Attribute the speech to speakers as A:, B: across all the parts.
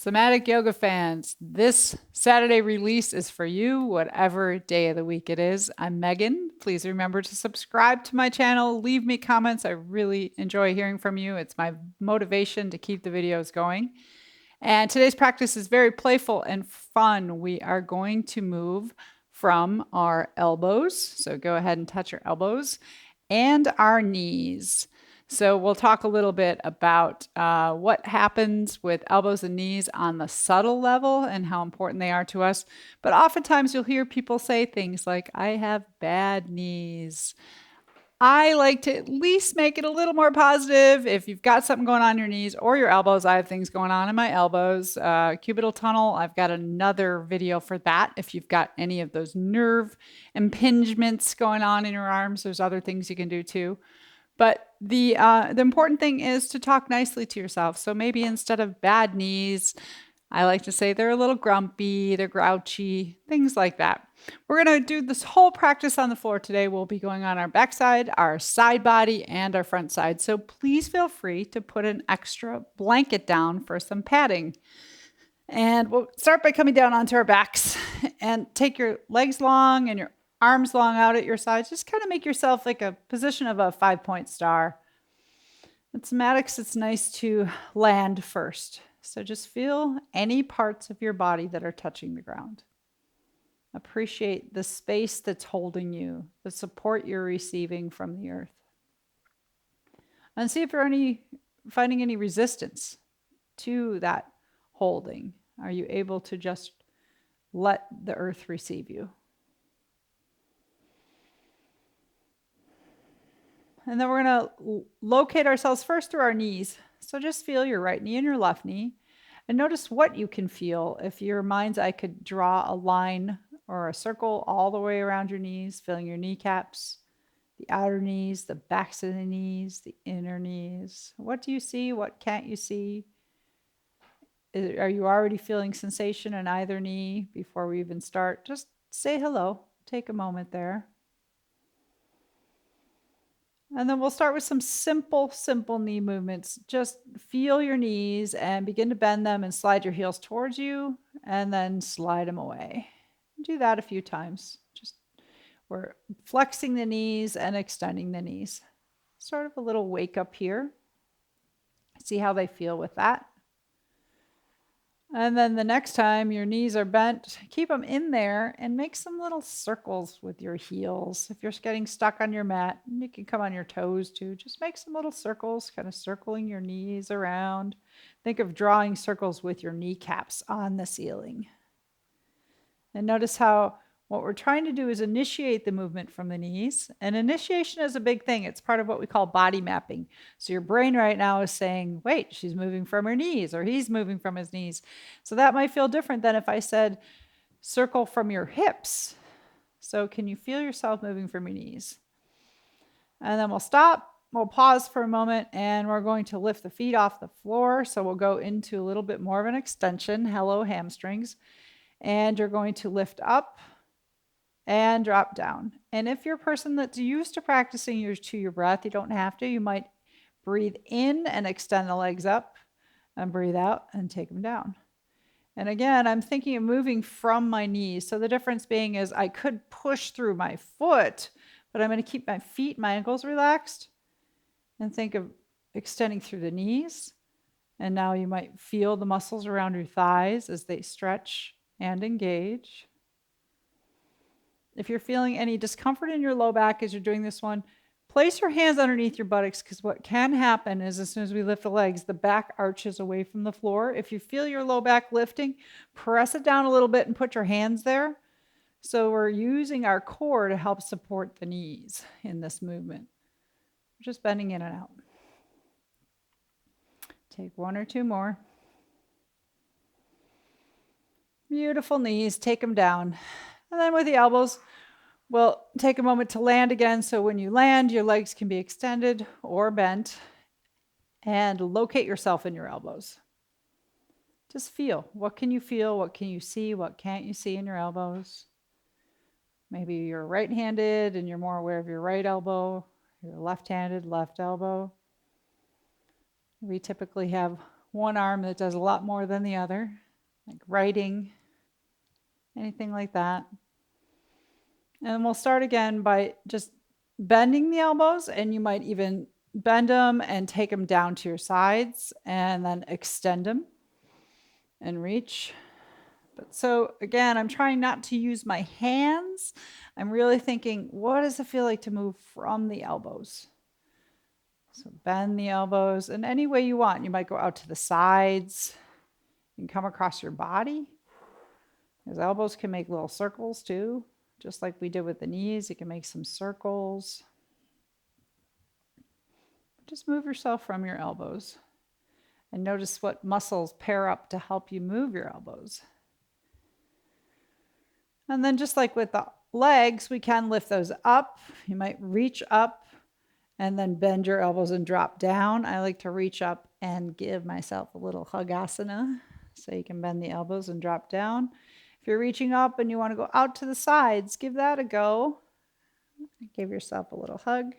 A: Somatic Yoga fans, this Saturday release is for you, whatever day of the week it is. I'm Megan. Please remember to subscribe to my channel, leave me comments. I really enjoy hearing from you. It's my motivation to keep the videos going. And today's practice is very playful and fun. We are going to move from our elbows, so go ahead and touch your elbows, and our knees. So we'll talk a little bit about what happens with elbows and knees on the subtle level and how important they are to us. But oftentimes you'll hear people say things like, I have bad knees. I like to at least make it a little more positive. If you've got something going on in your knees or your elbows, I have things going on in my elbows. Cubital tunnel, I've got another video for that. If you've got any of those nerve impingements going on in your arms, there's other things you can do too. But the important thing is to talk nicely to yourself. So maybe instead of bad knees, I like to say they're a little grumpy, they're grouchy, things like that. We're going to do this whole practice on the floor today. We'll be going on our backside, our side body, and our front side. So please feel free to put an extra blanket down for some padding. And we'll start by coming down onto our backs and take your legs long and your arms long out at your sides. Just kind of make yourself like a position of a 5-point star. In somatics, it's nice to land first. So just feel any parts of your body that are touching the ground. Appreciate the space that's holding you, the support you're receiving from the earth. And see if you're finding any resistance to that holding. Are you able to just let the earth receive you? And then we're going to locate ourselves first through our knees. So just feel your right knee and your left knee. And notice what you can feel. If your mind's eye could draw a line or a circle all the way around your knees, feeling your kneecaps, the outer knees, the backs of the knees, the inner knees. What do you see? What can't you see? Are you already feeling sensation in either knee before we even start? Just say hello. Take a moment there. And then we'll start with some simple knee movements. Just feel your knees and begin to bend them and slide your heels towards you and then slide them away. Do that a few times. Just we're flexing the knees and extending the knees. Sort of a little wake up here. See how they feel with that. And then the next time your knees are bent, keep them in there and make some little circles with your heels. If you're getting stuck on your mat, you can come on your toes too. Just make some little circles, kind of circling your knees around. Think of drawing circles with your kneecaps on the ceiling. And notice how what we're trying to do is initiate the movement from the knees. And initiation is a big thing. It's part of what we call body mapping. So your brain right now is saying, wait, she's moving from her knees, or he's moving from his knees. So that might feel different than if I said, circle from your hips. So can you feel yourself moving from your knees? And then we'll stop. We'll pause for a moment, and we're going to lift the feet off the floor. So we'll go into a little bit more of an extension. Hello, hamstrings. And you're going to lift up and drop down. And if you're a person that's used to practicing your breath, you don't have to. You might breathe in and extend the legs up and breathe out and take them down. And again, I'm thinking of moving from my knees. So the difference being is I could push through my foot, but I'm going to keep my feet, my ankles relaxed, and think of extending through the knees. And now you might feel the muscles around your thighs as they stretch and engage. If you're feeling any discomfort in your low back as you're doing this one, place your hands underneath your buttocks, because what can happen is as soon as we lift the legs, the back arches away from the floor. If you feel your low back lifting, press it down a little bit and put your hands there. So we're using our core to help support the knees in this movement. Just bending in and out. Take one or two more. Beautiful knees, take them down. And then with the elbows, we'll take a moment to land again. So when you land, your legs can be extended or bent. And locate yourself in your elbows. Just feel. What can you feel? What can you see? What can't you see in your elbows? Maybe you're right-handed and you're more aware of your right elbow. You're left-handed, left elbow. We typically have one arm that does a lot more than the other, like writing, anything like that. And we'll start again by just bending the elbows, and you might even bend them and take them down to your sides and then extend them and reach. But so again, I'm trying not to use my hands. I'm really thinking, what does it feel like to move from the elbows? So bend the elbows in any way you want. You might go out to the sides. You can come across your body. Because elbows can make little circles too, just like we did with the knees. You can make some circles. Just move yourself from your elbows and notice what muscles pair up to help you move your elbows. And then just like with the legs, we can lift those up. You might reach up and then bend your elbows and drop down. I like to reach up and give myself a little hugasana. So you can bend the elbows and drop down. If you're reaching up and you want to go out to the sides, give that a go. Give yourself a little hug.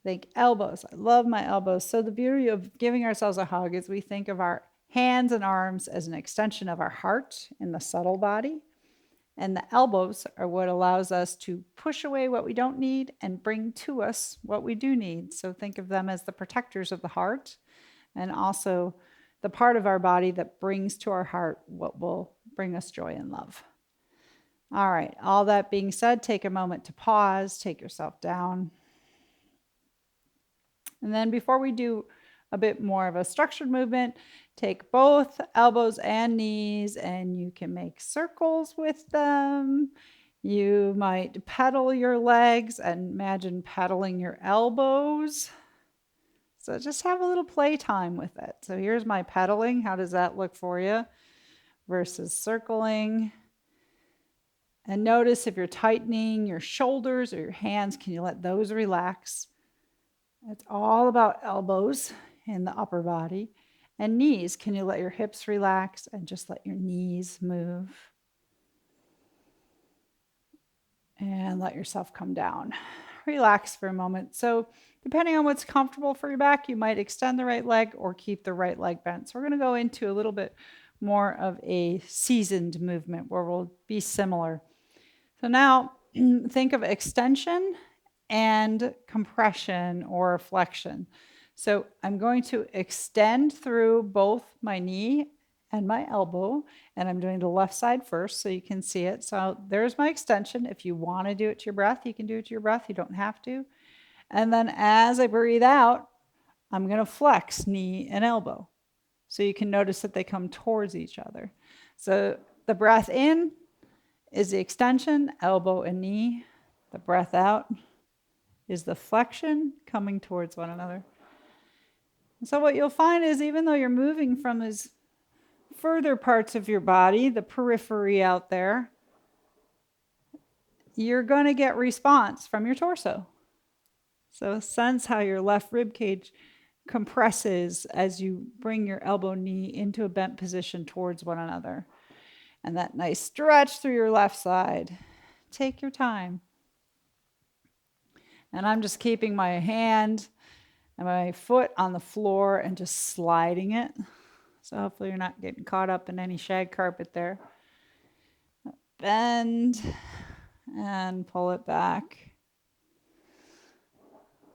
A: Think elbows. I love my elbows. So the beauty of giving ourselves a hug is we think of our hands and arms as an extension of our heart in the subtle body. And the elbows are what allows us to push away what we don't need and bring to us what we do need. So think of them as the protectors of the heart, and also the part of our body that brings to our heart what will bring us joy and love. All right, all that being said, take a moment to pause, take yourself down. And then before we do a bit more of a structured movement, take both elbows and knees and you can make circles with them. You might pedal your legs and imagine pedaling your elbows. So just have a little playtime with it. So here's my pedaling. How does that look for you? Versus circling. And notice if you're tightening your shoulders or your hands, can you let those relax? It's all about elbows in the upper body. And knees, can you let your hips relax and just let your knees move? And let yourself come down. Relax for a moment. So depending on what's comfortable for your back, you might extend the right leg or keep the right leg bent. So we're going to go into a little bit more of a seasoned movement where we'll be similar. So now think of extension and compression or flexion. So I'm going to extend through both my knee and my elbow, and I'm doing the left side first so you can see it. So there's my extension. If you want to do it to your breath, you can do it to your breath. You don't have to. And then as I breathe out, I'm going to flex knee and elbow. So you can notice that they come towards each other. So the breath in is the extension, elbow and knee. The breath out is the flexion coming towards one another. And so what you'll find is even though you're moving from these further parts of your body, the periphery out there, you're going to get response from your torso. So sense how your left rib cage compresses as you bring your elbow knee into a bent position towards one another. And that nice stretch through your left side. Take your time. And I'm just keeping my hand and my foot on the floor and just sliding it. So hopefully you're not getting caught up in any shag carpet there. Bend and pull it back.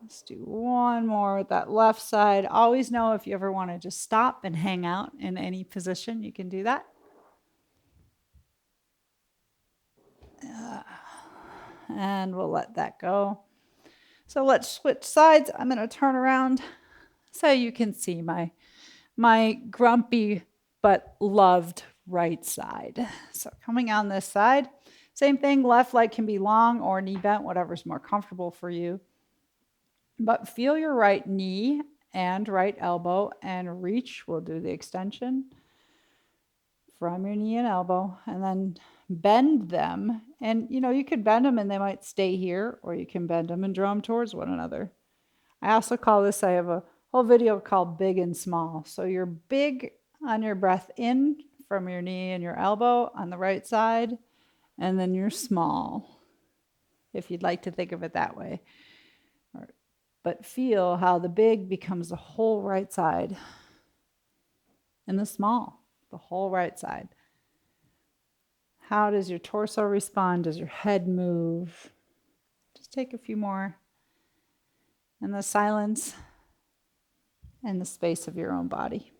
A: Let's do one more with that left side. Always know if you ever want to just stop and hang out in any position, you can do that. And we'll let that go. So let's switch sides. I'm going to turn around so you can see my grumpy but loved right side. So coming on this side, same thing, left leg can be long or knee bent, whatever's more comfortable for you. But feel your right knee and right elbow and reach. We'll do the extension from your knee and elbow and then bend them. And you could bend them and they might stay here, or you can bend them and draw them towards one another. I also call this, I have a whole video called big and small. So you're big on your breath in from your knee and your elbow on the right side, and then you're small, if you'd like to think of it that way. But feel how the big becomes the whole right side and the small, the whole right side. How does your torso respond? Does your head move? Just take a few more in the silence and the space of your own body.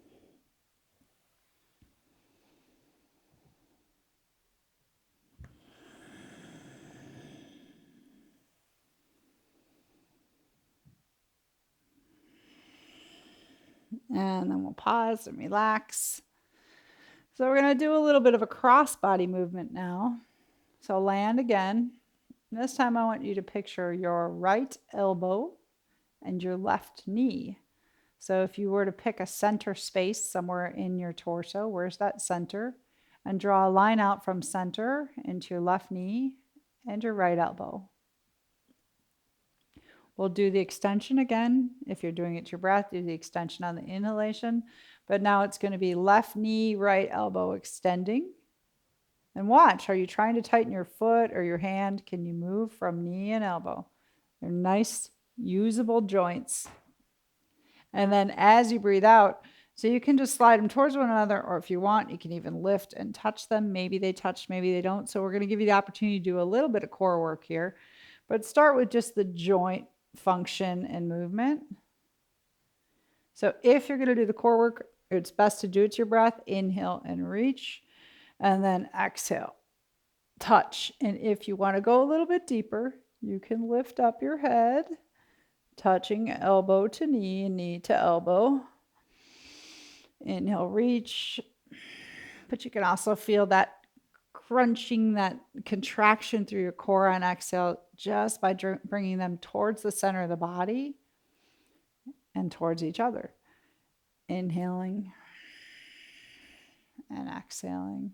A: And then we'll pause and relax. So we're going to do a little bit of a cross body movement now. So land again. This time I want you to picture your right elbow and your left knee. So if you were to pick a center space somewhere in your torso, where's that center? And draw a line out from center into your left knee and your right elbow. We'll do the extension again. If you're doing it to your breath, do the extension on the inhalation. But now it's going to be left knee, right elbow extending. And watch, are you trying to tighten your foot or your hand? Can you move from knee and elbow? They're nice, usable joints. And then as you breathe out, so you can just slide them towards one another, or if you want, you can even lift and touch them. Maybe they touch, maybe they don't. So we're going to give you the opportunity to do a little bit of core work here. But start with just the joint function and movement. So if you're going to do the core work, it's best to do it to your breath. Inhale and reach, and then exhale, touch. And if you want to go a little bit deeper, you can lift up your head, touching elbow to knee and knee to elbow. Inhale, reach. But you can also feel that crunching, that contraction through your core on exhale, just by bringing them towards the center of the body and towards each other. Inhaling and exhaling.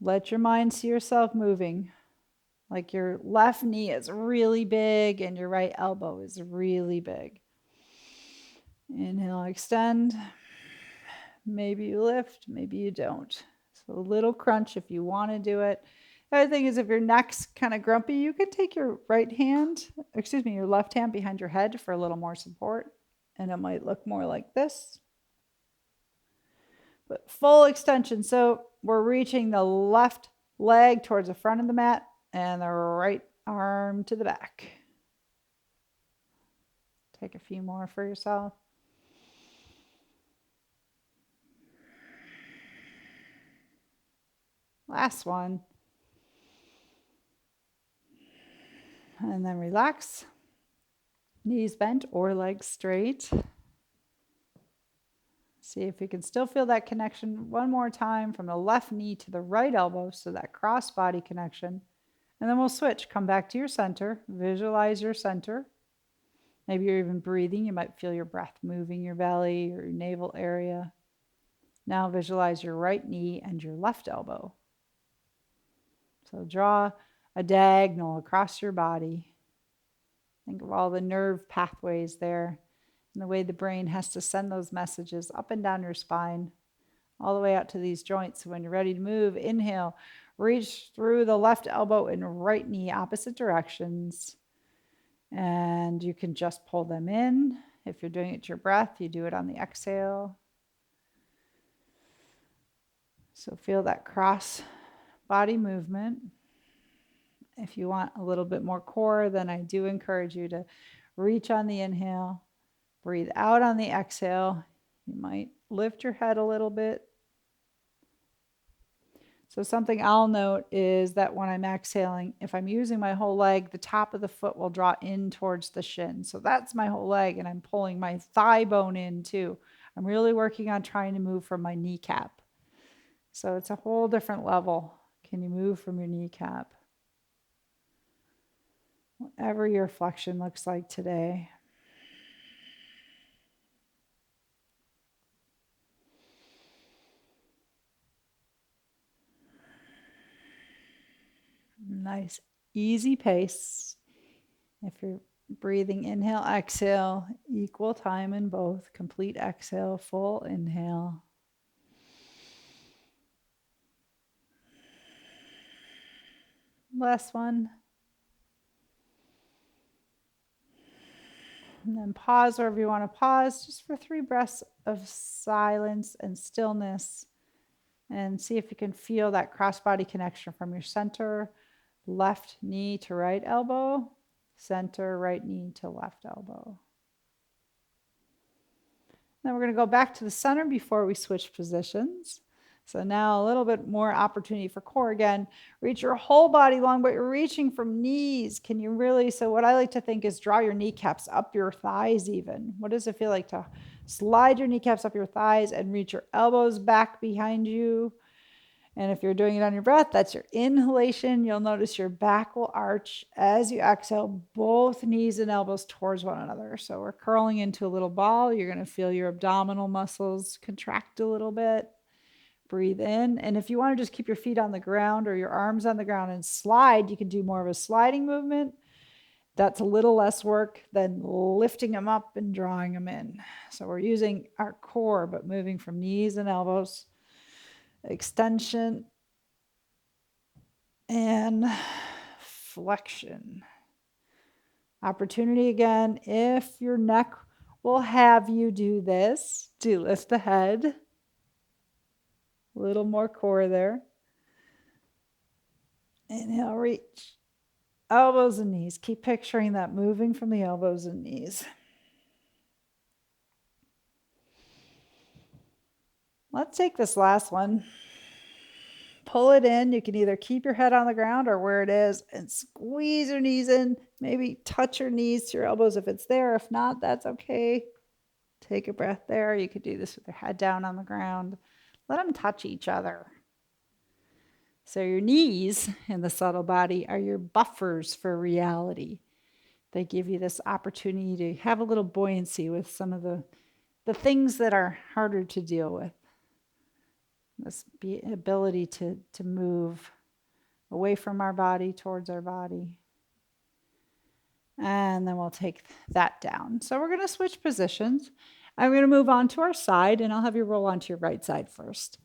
A: Let your mind see yourself moving. Like your left knee is really big and your right elbow is really big. Inhale, extend. Maybe you lift, maybe you don't. So a little crunch if you want to do it. The other thing is, if your neck's kind of grumpy, you can take your your left hand behind your head for a little more support. And it might look more like this. But full extension. So we're reaching the left leg towards the front of the mat and the right arm to the back. Take a few more for yourself. Last one. And then relax. Knees bent or legs straight. See if you can still feel that connection one more time from the left knee to the right elbow, so that cross body connection. And then we'll switch. Come back to your center. Visualize your center. Maybe you're even breathing. You might feel your breath moving your belly or your navel area. Now visualize your right knee and your left elbow. So draw a diagonal across your body. Think of all the nerve pathways there and the way the brain has to send those messages up and down your spine, all the way out to these joints. So when you're ready to move, inhale, reach through the left elbow and right knee, opposite directions. And you can just pull them in. If you're doing it to your breath, you do it on the exhale. So feel that cross body movement. If you want a little bit more core, then I do encourage you to reach on the inhale, breathe out on the exhale. You might lift your head a little bit. So something I'll note is that when I'm exhaling, if I'm using my whole leg, the top of the foot will draw in towards the shin. So that's my whole leg, and I'm pulling my thigh bone in too. I'm really working on trying to move from my kneecap. So it's a whole different level. Can you move from your kneecap? Whatever your flexion looks like today. Nice, easy pace. If you're breathing, inhale, exhale, equal time in both. Complete exhale, full inhale. Last one. And then pause wherever you want to pause, just for 3 breaths of silence and stillness. And see if you can feel that cross-body connection from your center, left knee to right elbow, center, right knee to left elbow. Then we're going to go back to the center before we switch positions. So now a little bit more opportunity for core again. Reach your whole body long, but you're reaching from knees. Can you really, so what I like to think is draw your kneecaps up your thighs even. What does it feel like to slide your kneecaps up your thighs and reach your elbows back behind you? And if you're doing it on your breath, that's your inhalation. You'll notice your back will arch as you exhale, both knees and elbows towards one another. So we're curling into a little ball. You're going to feel your abdominal muscles contract a little bit. Breathe in. And if you want to just keep your feet on the ground or your arms on the ground and slide, you can do more of a sliding movement. That's a little less work than lifting them up and drawing them in. So we're using our core, but moving from knees and elbows. Extension and flexion. Opportunity again, if your neck will have you do this, to lift the head. A little more core there. Inhale, reach. Elbows and knees. Keep picturing that moving from the elbows and knees. Let's take this last one. Pull it in. You can either keep your head on the ground or where it is and squeeze your knees in. Maybe touch your knees to your elbows if it's there. If not, that's okay. Take a breath there. You could do this with your head down on the ground. Let them touch each other. So your knees in the subtle body are your buffers for reality. They give you this opportunity to have a little buoyancy with some of the things that are harder to deal with. This ability to move away from our body towards our body. And then we'll take that down. So we're going to switch positions. I'm going to move on to our side, and I'll have you roll onto your right side first.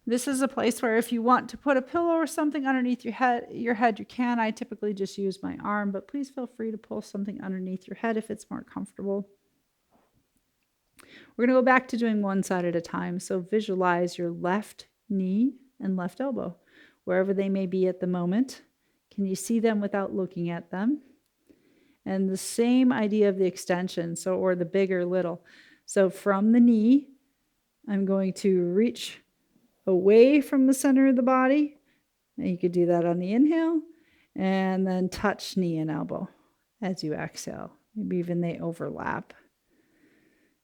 A: This is a place where if you want to put a pillow or something underneath your head, you can. I typically just use my arm, but please feel free to pull something underneath your head if it's more comfortable. We're going to go back to doing one side at a time. So visualize your left knee and left elbow, wherever they may be at the moment. Can you see them without looking at them? And the same idea of the extension, or the big or little. So from the knee, I'm going to reach away from the center of the body. And you could do that on the inhale. And then touch knee and elbow as you exhale. Maybe even they overlap.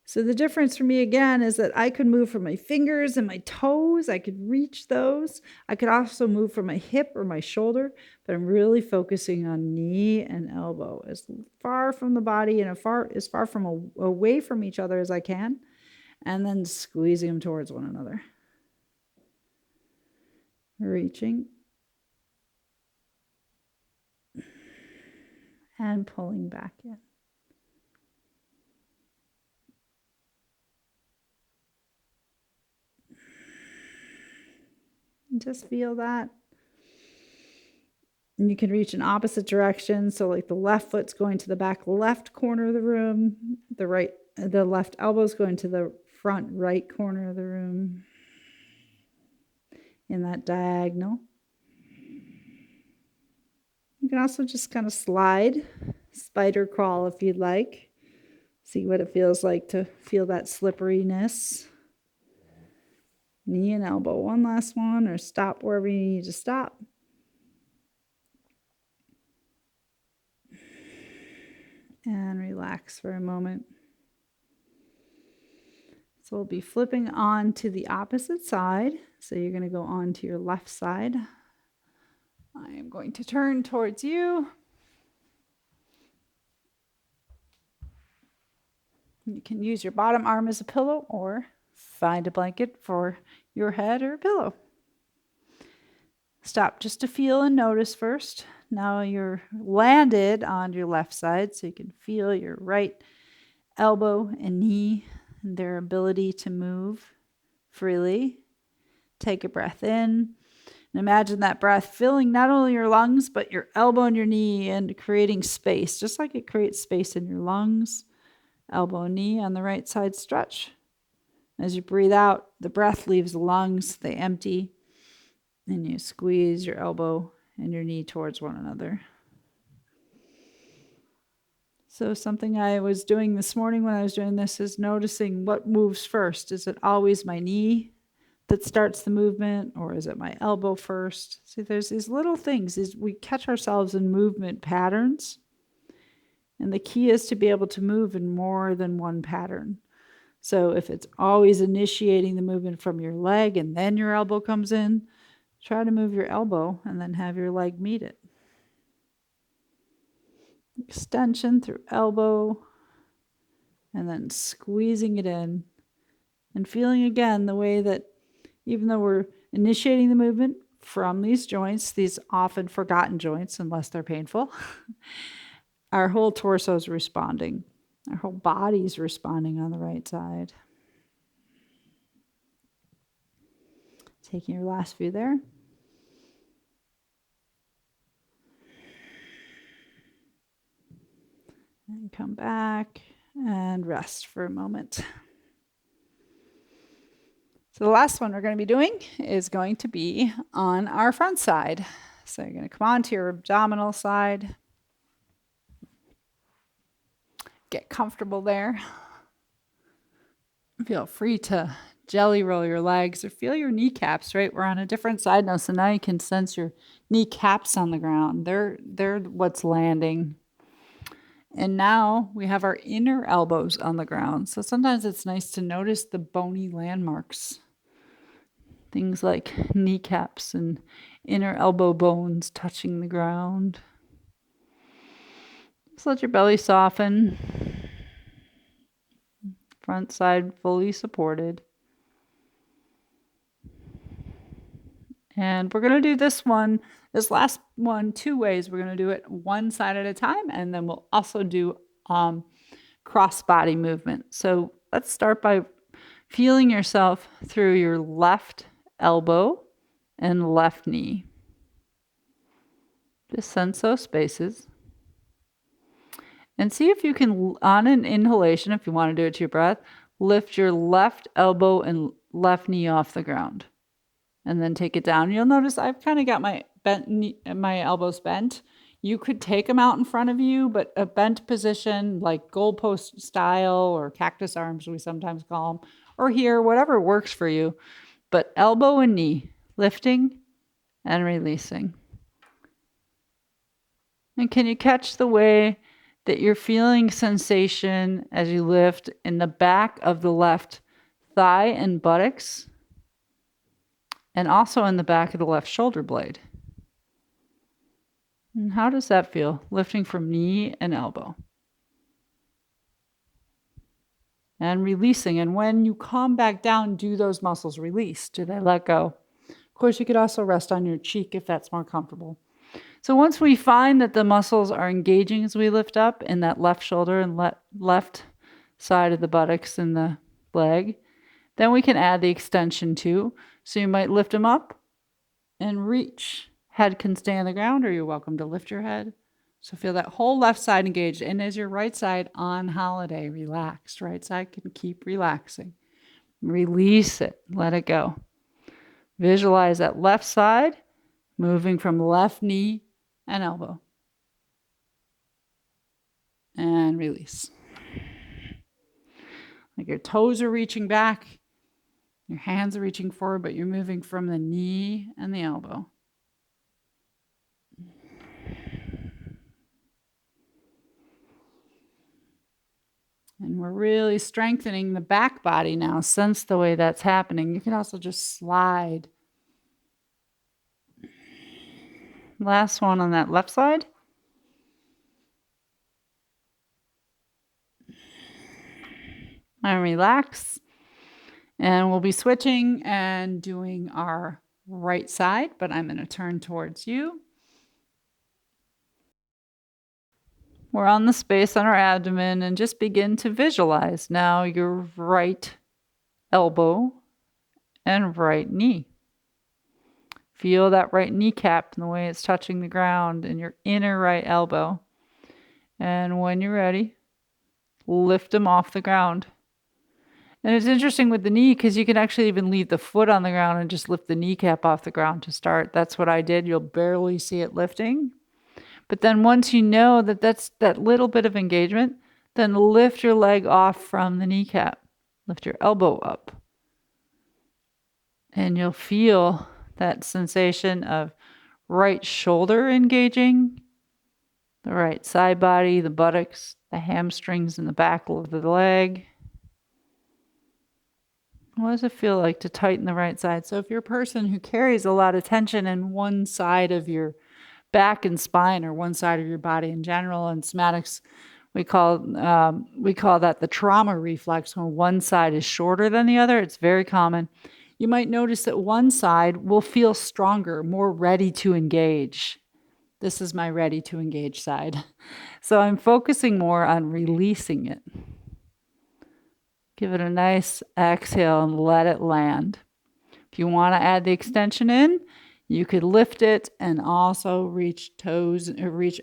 A: So the difference for me again is that I could move from my fingers and my toes. I could reach those. I could also move from my hip or my shoulder, but I'm really focusing on knee and elbow as far from the body and as far from away from each other as I can, and then squeezing them towards one another. Reaching and pulling back in. Just feel that. And you can reach in opposite direction. So like the left foot's going to the back left corner of the room. The left elbow's going to the front right corner of the room. In that diagonal. You can also just kind of slide, spider crawl if you'd like. See what it feels like to feel that slipperiness. Knee and elbow, one last one, or stop wherever you need to stop. And relax for a moment. So we'll be flipping on to the opposite side. So you're going to go on to your left side. I am going to turn towards you. You can use your bottom arm as a pillow or find a blanket for your head or a pillow. Stop just to feel and notice first. Now you're landed on your left side, so you can feel your right elbow and knee and their ability to move freely. Take a breath in. And imagine that breath filling not only your lungs, but your elbow and your knee and creating space, just like it creates space in your lungs. Elbow and knee on the right side stretch. As you breathe out, the breath leaves the lungs, they empty, and you squeeze your elbow and your knee towards one another. So something I was doing this morning when I was doing this is noticing what moves first. Is it always my knee that starts the movement, or is it my elbow first? See, there's these little things. We catch ourselves in movement patterns, and the key is to be able to move in more than one pattern. So if it's always initiating the movement from your leg and then your elbow comes in, try to move your elbow and then have your leg meet it. Extension through elbow, and then squeezing it in, and feeling again the way that even though we're initiating the movement from these joints, these often forgotten joints, unless they're painful, our whole torso is responding. Our whole body is responding on the right side. Taking your last few there. And come back and rest for a moment. So the last one we're going to be doing is going to be on our front side. So you're going to come onto your abdominal side. Get comfortable there. Feel free to jelly roll your legs or feel your kneecaps, right? We're on a different side now, so now you can sense your kneecaps on the ground. They're what's landing. And now we have our inner elbows on the ground. So sometimes it's nice to notice the bony landmarks. Things like kneecaps and inner elbow bones touching the ground. Just let your belly soften. Front side fully supported. And we're going to do this last one, 2 ways. We're going to do it one side at a time, and then we'll also do cross body movement. So let's start by feeling yourself through your left elbow and left knee. Just sense those spaces. And see if you can, on an inhalation, if you want to do it to your breath, lift your left elbow and left knee off the ground. And then take it down. You'll notice I've kind of got my elbows bent. You could take them out in front of you, but a bent position, like goalpost style or cactus arms, we sometimes call them, or here, whatever works for you. But elbow and knee, lifting and releasing. And can you catch the way that you're feeling sensation as you lift in the back of the left thigh and buttocks, and also in the back of the left shoulder blade? And how does that feel, lifting from knee and elbow? And releasing. And when you come back down, do those muscles release? Do they let go? Of course, you could also rest on your cheek if that's more comfortable. So once we find that the muscles are engaging as we lift up in that left shoulder and left side of the buttocks and the leg, then we can add the extension too. So you might lift them up and reach. Head can stay on the ground, or you're welcome to lift your head. So feel that whole left side engaged. And is your right side on holiday, relaxed? Right side can keep relaxing. Release it. Let it go. Visualize that left side moving from left knee and elbow. And release. Like your toes are reaching back. Your hands are reaching forward, but you're moving from the knee and the elbow. And we're really strengthening the back body now. Sense the way that's happening. You can also just slide. Last one on that left side. And relax. And we'll be switching and doing our right side, but I'm going to turn towards you. We're on the space on our abdomen, and just begin to visualize now your right elbow and right knee. Feel that right kneecap and the way it's touching the ground and your inner right elbow. And when you're ready, lift them off the ground. And it's interesting with the knee because you can actually even leave the foot on the ground and just lift the kneecap off the ground to start. That's what I did. You'll barely see it lifting. But then once you know that that's that little bit of engagement, then lift your leg off from the kneecap. Lift your elbow up. And you'll feel that sensation of right shoulder engaging, the right side body, the buttocks, the hamstrings, and the back of the leg. What does it feel like to tighten the right side? So if you're a person who carries a lot of tension in one side of your back and spine or one side of your body in general, in somatics, we call that the trauma reflex. When one side is shorter than the other, it's very common. You might notice that one side will feel stronger, more ready to engage. This is my ready to engage side. So I'm focusing more on releasing it. Give it a nice exhale and let it land. If you want to add the extension in, you could lift it and also reach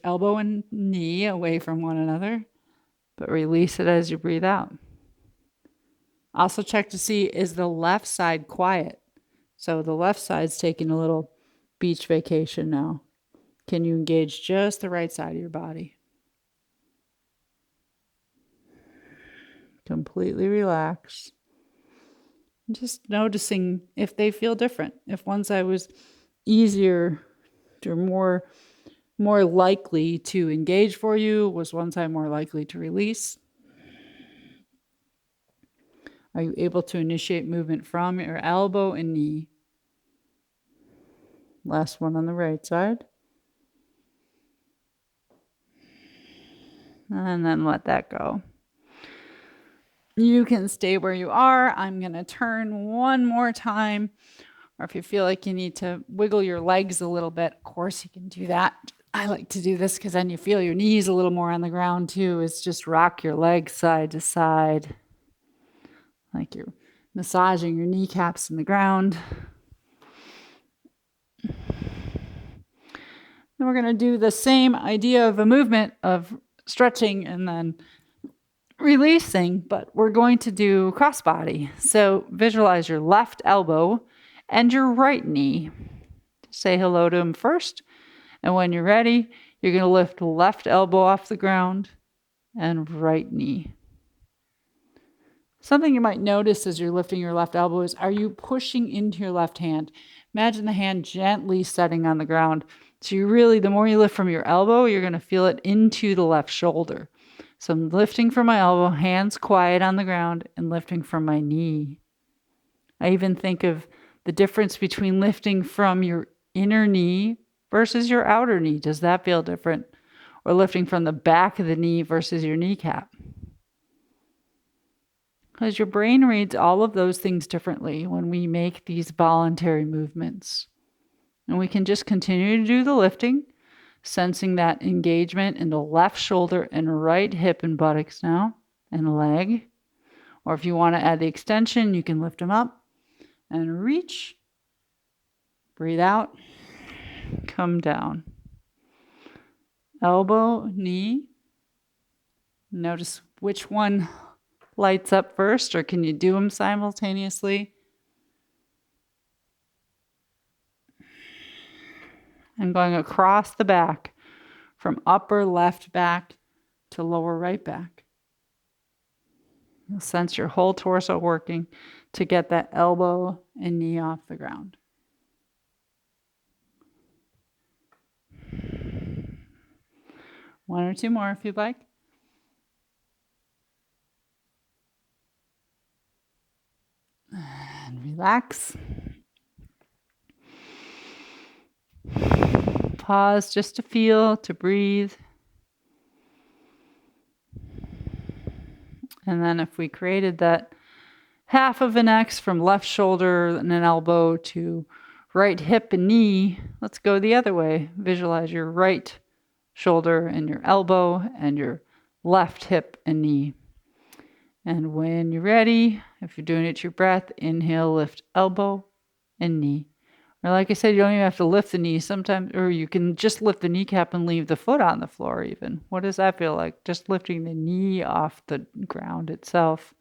A: elbow and knee away from one another, but release it as you breathe out. Also check to see, is the left side quiet? So the left side's taking a little beach vacation now. Can you engage just the right side of your body? Completely relax. Just noticing if they feel different. If one side was easier or more likely to engage for you, was one side more likely to release? Are you able to initiate movement from your elbow and knee? Last one on the right side. And then let that go. You can stay where you are. I'm going to turn one more time. Or if you feel like you need to wiggle your legs a little bit, of course you can do that. I like to do this because then you feel your knees a little more on the ground too. It's just rock your legs side to side, like you're massaging your kneecaps in the ground. And we're going to do the same idea of a movement of stretching and then releasing, but we're going to do crossbody. So visualize your left elbow and your right knee. Say hello to them first. And when you're ready, you're going to lift left elbow off the ground and right knee. Something you might notice as you're lifting your left elbow is, are you pushing into your left hand? Imagine the hand gently setting on the ground. So you really, the more you lift from your elbow, you're going to feel it into the left shoulder. So I'm lifting from my elbow, hands quiet on the ground, and lifting from my knee. I even think of the difference between lifting from your inner knee versus your outer knee. Does that feel different? Or lifting from the back of the knee versus your kneecap? Because your brain reads all of those things differently when we make these voluntary movements. And we can just continue to do the lifting, sensing that engagement in the left shoulder and right hip and buttocks now, and leg. Or if you want to add the extension, you can lift them up and reach. Breathe out. Come down. Elbow, knee. Notice which one lights up first, or can you do them simultaneously? And going across the back from upper left back to lower right back. You'll sense your whole torso working to get that elbow and knee off the ground. One or two more if you'd like. And relax. Pause just to feel, to breathe. And then if we created that half of an X from left shoulder and an elbow to right hip and knee, let's go the other way. Visualize your right shoulder and your elbow and your left hip and knee. And when you're ready, if you're doing it to your breath, inhale, lift elbow and knee. Or like I said, you don't even have to lift the knee sometimes, or you can just lift the kneecap and leave the foot on the floor even. What does that feel like? Just lifting the knee off the ground itself.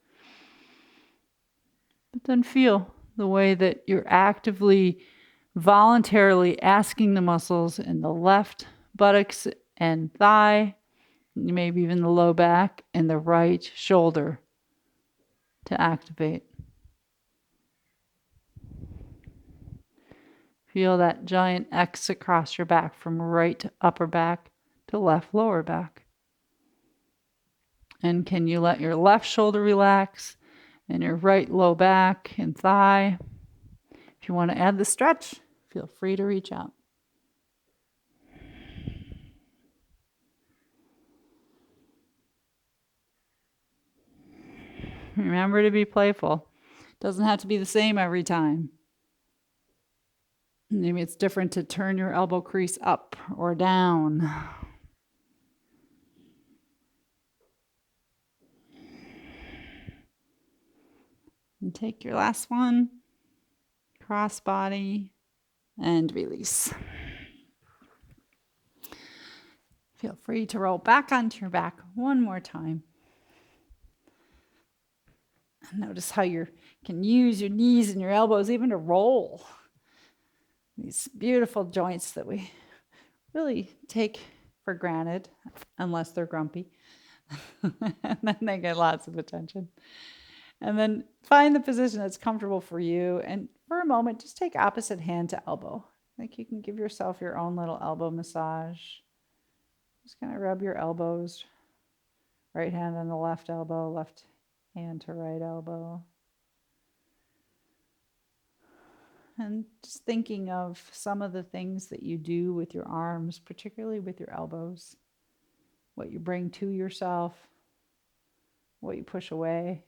A: But then feel the way that you're actively, voluntarily asking the muscles in the left buttocks and thigh, maybe even the low back, and the right shoulder to activate. Feel that giant X across your back from right upper back to left lower back. And can you let your left shoulder relax and your right low back and thigh? If you want to add the stretch, feel free to reach out. Remember to be playful. It doesn't have to be the same every time. Maybe it's different to turn your elbow crease up or down. And take your last one, cross body, and release. Feel free to roll back onto your back one more time. Notice how you can use your knees and your elbows even to roll. These beautiful joints that we really take for granted, unless they're grumpy. And then they get lots of attention. And then find the position that's comfortable for you. And for a moment, just take opposite hand to elbow. Like you can give yourself your own little elbow massage. Just kind of rub your elbows. Right hand on the left elbow, left hand to right elbow. And just thinking of some of the things that you do with your arms, particularly with your elbows, what you bring to yourself, what you push away,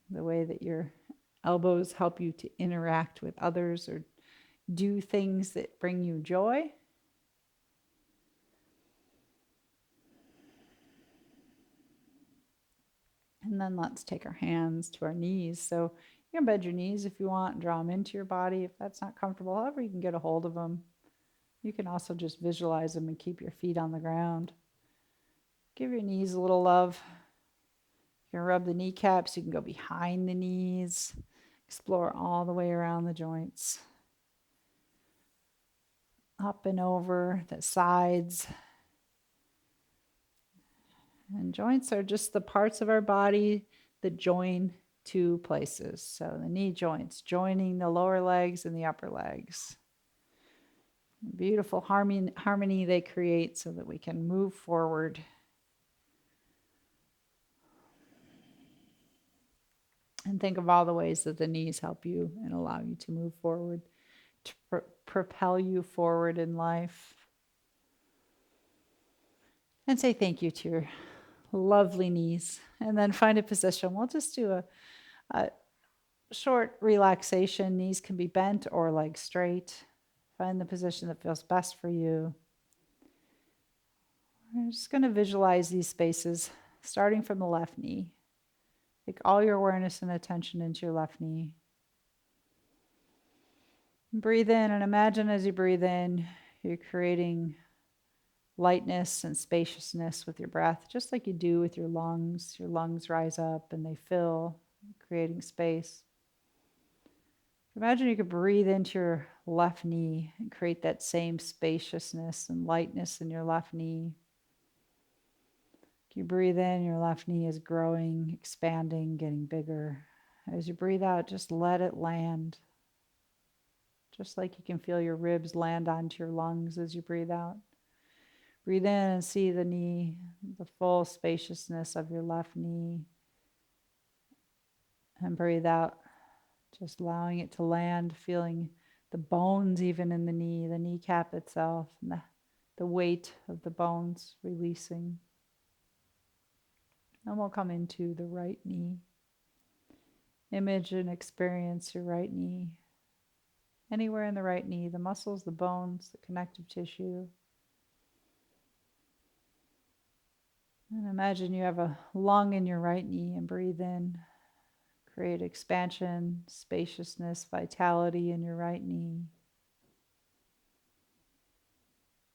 A: the way that your elbows help you to interact with others or do things that bring you joy. And then let's take our hands to our knees. So you can bend your knees if you want, draw them into your body if that's not comfortable. However, you can get a hold of them. You can also just visualize them and keep your feet on the ground. Give your knees a little love. You can rub the kneecaps. You can go behind the knees. Explore all the way around the joints. Up and over the sides. And joints are just the parts of our body that join two places. So the knee joints, joining the lower legs and the upper legs. Beautiful harmony they create so that we can move forward. And think of all the ways that the knees help you and allow you to move forward, to propel you forward in life. And say thank you to your lovely knees. And then find a position. We'll just do a short relaxation. Knees can be bent or legs straight. Find the position that feels best for you. We're just going to visualize these spaces, starting from the left knee. Take all your awareness and attention into your left knee. Breathe in and imagine as you breathe in, you're creating lightness and spaciousness with your breath, just like you do with your lungs. Your lungs rise up and they fill, creating space. Imagine you could breathe into your left knee and create that same spaciousness and lightness in your left knee. You breathe in, your left knee is growing, expanding, getting bigger. As you breathe out, just let it land. Just like you can feel your ribs land onto your lungs as you breathe out. Breathe in and see the knee, the full spaciousness of your left knee. And breathe out, just allowing it to land, feeling the bones even in the knee, the kneecap itself, and the weight of the bones releasing. And we'll come into the right knee. Image and experience your right knee. Anywhere in the right knee, the muscles, the bones, the connective tissue. And imagine you have a lung in your right knee and breathe in, Create expansion, spaciousness, vitality in your right knee.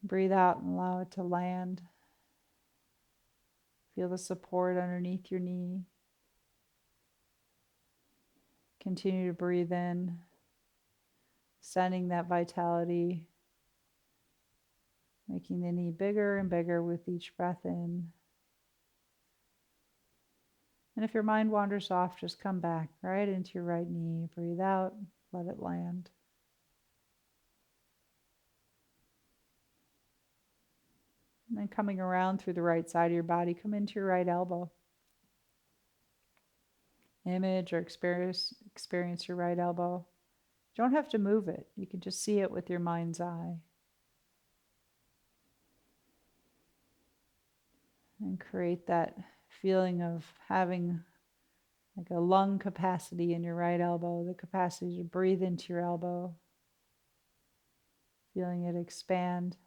A: Breathe out and allow it to land. Feel the support underneath your knee. Continue to breathe in, sending that vitality, making the knee bigger and bigger with each breath in. And if your mind wanders off, just come back right into your right knee. Breathe out, let it land. And then coming around through the right side of your body, come into your right elbow. Image or experience your right elbow. You don't have to move it. You can just see it with your mind's eye. And create that feeling of having like a lung capacity in your right elbow, the capacity to breathe into your elbow, feeling it expand,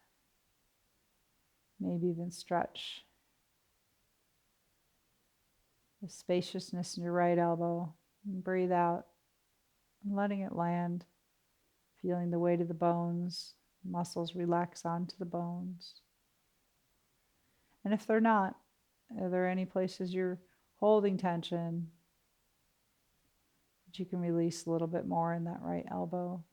A: maybe even stretch. The spaciousness in your right elbow. And breathe out, and letting it land, feeling the weight of the bones, muscles relax onto the bones. And if they're not, are there any places you're holding tension that you can release a little bit more in that right elbow?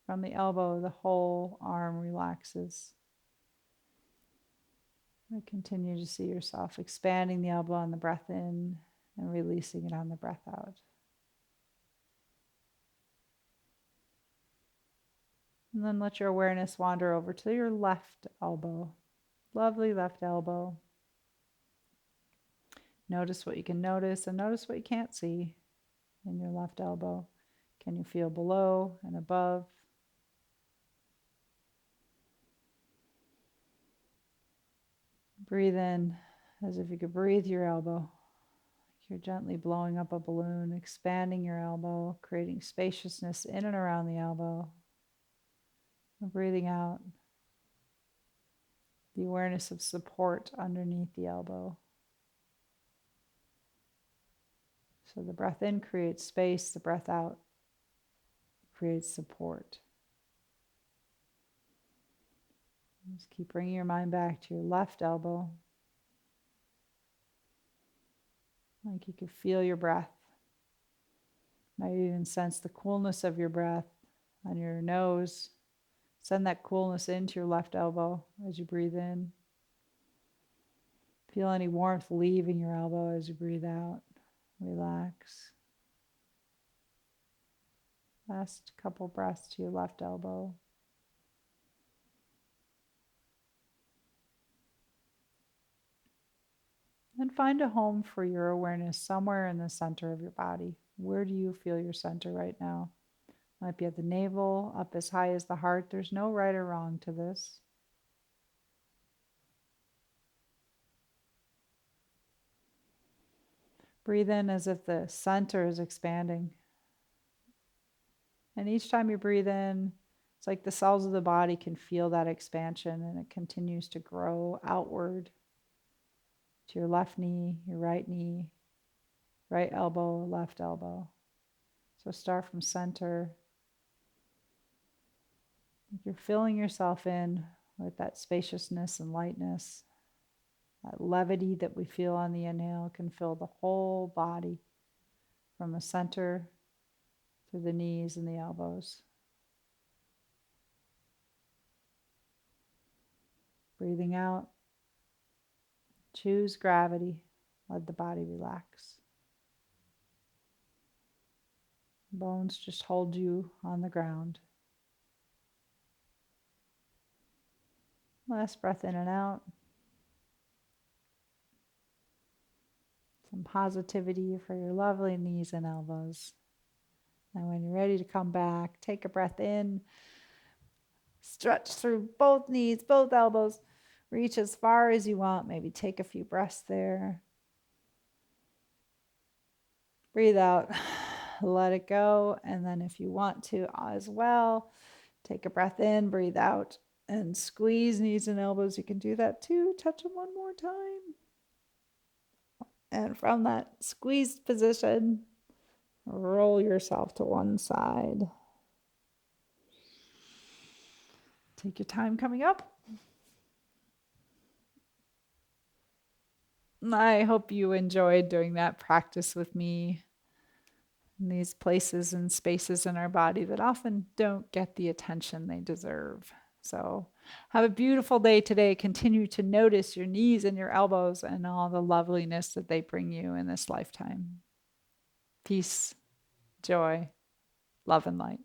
A: From the elbow, the whole arm relaxes. And continue to see yourself expanding the elbow on the breath in and releasing it on the breath out. And then let your awareness wander over to your left elbow. Lovely left elbow. Notice what you can notice and notice what you can't see in your left elbow. Can you feel below and above? Breathe in as if you could breathe your elbow. You're gently blowing up a balloon, expanding your elbow, creating spaciousness in and around the elbow. And breathing out, the awareness of support underneath the elbow. So the breath in creates space, the breath out creates support. Just keep bringing your mind back to your left elbow. Like you could feel your breath. Might even sense the coolness of your breath on your nose. Send that coolness into your left elbow as you breathe in. Feel any warmth leaving your elbow as you breathe out. Relax. Last couple breaths to your left elbow. And find a home for your awareness somewhere in the center of your body. Where do you feel your center right now? Might be at the navel, up as high as the heart. There's no right or wrong to this. Breathe in as if the center is expanding. And each time you breathe in, it's like the cells of the body can feel that expansion and it continues to grow outward to your left knee, your right knee, right elbow, left elbow. So start from center. You're filling yourself in with that spaciousness and lightness. That levity that we feel on the inhale can fill the whole body from the center through the knees and the elbows. Breathing out, choose gravity, let the body relax. Bones just hold you on the ground. Last breath in and out. Some positivity for your lovely knees and elbows. And when you're ready to come back, take a breath in. Stretch through both knees, both elbows. Reach as far as you want. Maybe take a few breaths there. Breathe out. Let it go. And then if you want to as well, take a breath in, breathe out, and squeeze knees and elbows. You can do that too. Touch them one more time. And from that squeezed position, roll yourself to one side. Take your time coming up. I hope you enjoyed doing that practice with me in these places and spaces in our body that often don't get the attention they deserve. So have a beautiful day today. Continue to notice your knees and your elbows and all the loveliness that they bring you in this lifetime. Peace, joy, love, and light.